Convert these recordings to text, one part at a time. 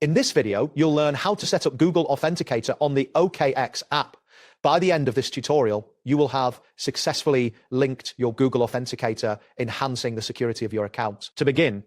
In this video, you'll learn how to set up Google Authenticator on the OKX app. By the end of this tutorial, you will have successfully linked your Google Authenticator, enhancing the security of your account. To begin,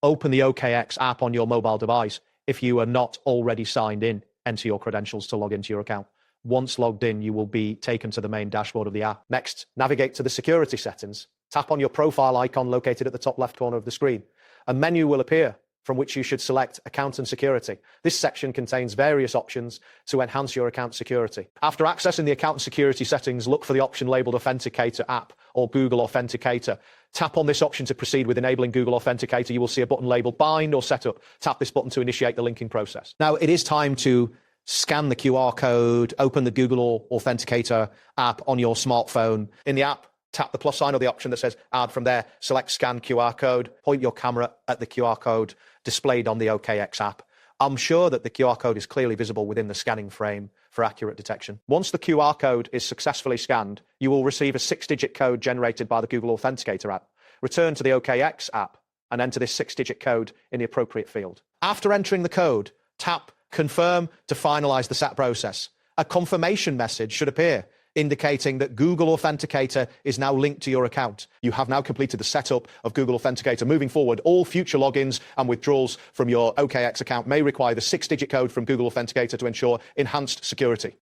open the OKX app on your mobile device. If you are not already signed in, enter your credentials to log into your account. Once logged in, you will be taken to the main dashboard of the app. Next, navigate to the security settings. Tap on your profile icon located at the top left corner of the screen. A menu will appear from which you should select Account and Security. This section contains various options to enhance your account security. After accessing the account and security settings, look for the option labeled Authenticator app or Google Authenticator. Tap on this option to proceed with enabling Google Authenticator. You will see a button labeled Bind or Setup. Tap this button to initiate the linking process. Now, it is time to scan the QR code, open the Google Authenticator app on your smartphone. In the app, tap the plus sign or the option that says Add. From there, select Scan QR Code. Point your camera at the QR code displayed on the OKX app. I'm sure that the QR code is clearly visible within the scanning frame for accurate detection. Once the QR code is successfully scanned, you will receive a 6-digit code generated by the Google Authenticator app. Return to the OKX app and enter this 6-digit code in the appropriate field. After entering the code, tap Confirm to finalize the SAT process. A confirmation message should appear, indicating that Google Authenticator is now linked to your account. You have now completed the setup of Google Authenticator. Moving forward, all future logins and withdrawals from your OKX account may require the 6-digit code from Google Authenticator to ensure enhanced security.